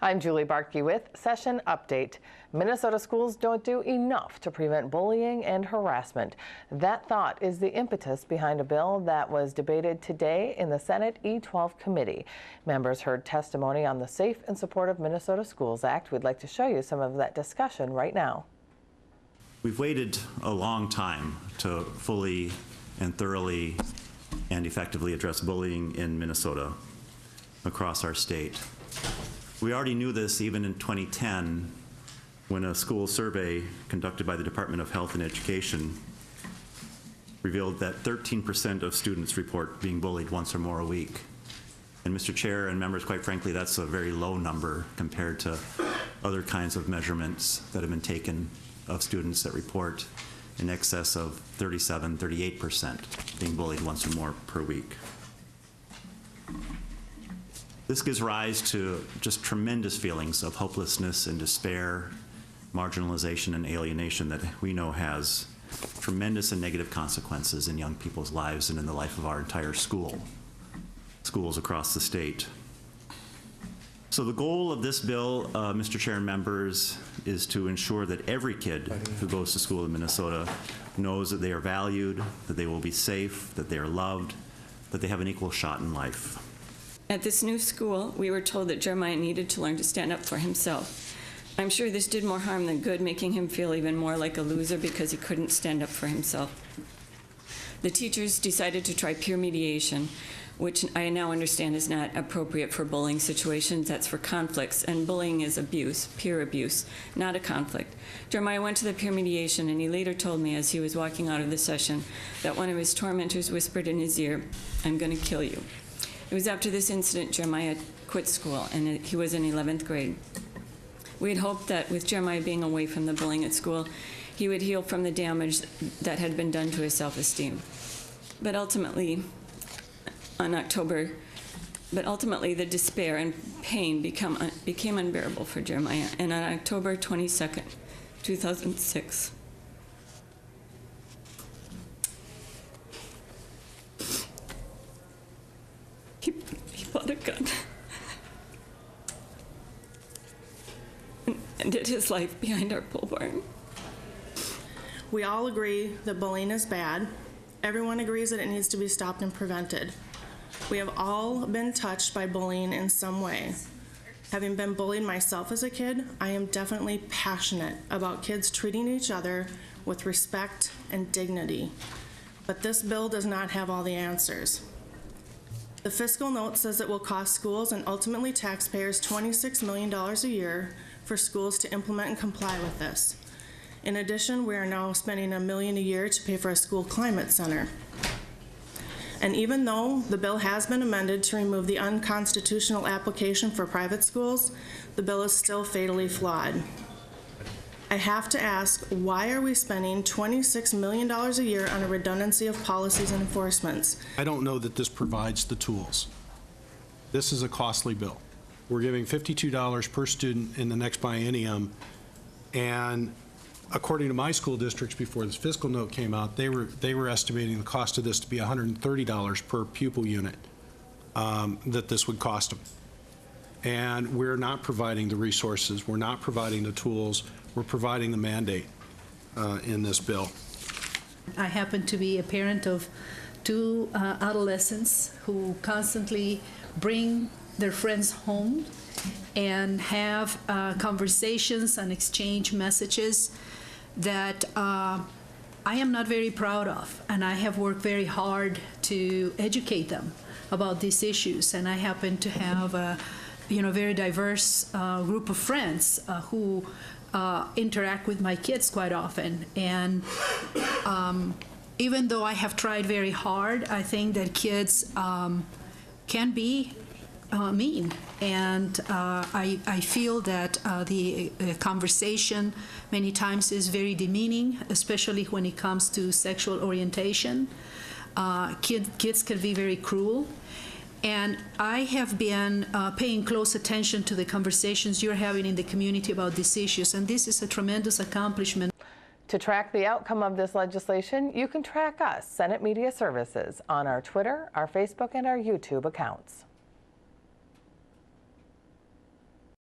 I'm Julie Barkey with Session Update. Minnesota schools don't do enough to prevent bullying and harassment. That thought is the impetus behind a bill that was debated today in the Senate E12 committee. Members heard testimony on the Safe and Supportive Minnesota Schools Act. We'd like to show you some of that discussion right now. We've waited a long time to fully and thoroughly and effectively address bullying in Minnesota across our state. We already knew this even in 2010 when a school survey conducted by the Department of Health and Education revealed that 13% of students report being bullied once or more a week. And Mr. Chair and members, quite frankly, that's a very low number compared to other kinds of measurements that have been taken of students that report in excess of 37, 38% being bullied once or more per week. This gives rise to just tremendous feelings of hopelessness and despair, marginalization and alienation that we know has tremendous and negative consequences in young people's lives and in the life of our entire schools across the state. So the goal of this bill, Mr. Chair and members, is to ensure that every kid who goes to school in Minnesota knows that they are valued, that they will be safe, that they are loved, that they have an equal shot in life. At this new school, we were told that Jeremiah needed to learn to stand up for himself. I'm sure this did more harm than good, making him feel even more like a loser because he couldn't stand up for himself. The teachers decided to try peer mediation, which I now understand is not appropriate for bullying situations. That's for conflicts, and bullying is abuse, peer abuse, not a conflict. Jeremiah went to the peer mediation, and he later told me as he was walking out of the session that one of his tormentors whispered in his ear, "I'm going to kill you." It was after this incident Jeremiah quit school, and he was in 11th grade. We had hoped that with Jeremiah being away from the bullying at school, he would heal from the damage that had been done to his self-esteem. But ultimately, the despair and pain became unbearable for Jeremiah. And on October 22nd, 2006, he bought a gun and ended his life behind our pole barn. We all agree that bullying is bad. Everyone agrees that it needs to be stopped and prevented. We have all been touched by bullying in some way. Having been bullied myself as a kid, I am definitely passionate about kids treating each other with respect and dignity. But this bill does not have all the answers. The fiscal note says it will cost schools and ultimately taxpayers $26 million a year for schools to implement and comply with this. In addition, we are now spending $1 million a year to pay for a school climate center. And even though the bill has been amended to remove the unconstitutional application for private schools, the bill is still fatally flawed. I have to ask, why are we spending $26 million a year on a redundancy of policies and enforcements? I don't know that this provides the tools. This is a costly bill. We're giving $52 per student in the next biennium, and according to my school districts before this fiscal note came out, they were estimating the cost of this to be $130 per pupil unit that this would cost them. And we're not providing the resources, we're not providing the tools, we're providing the mandate in this bill. I happen to be a parent of two adolescents who constantly bring their friends home and have conversations and exchange messages that I am not very proud of, and I have worked very hard to educate them about these issues. And I happen to have a very diverse group of friends who interact with my kids quite often. And even though I have tried very hard, I think that kids can be mean, and I feel that the conversation many times is very demeaning, especially when it comes to sexual orientation. Kids can be very cruel, and I have been paying close attention to the conversations you're having in the community about these issues, and this is a tremendous accomplishment. To track the outcome of this legislation, you can track us, Senate Media Services, on our Twitter, our Facebook, and our YouTube accounts.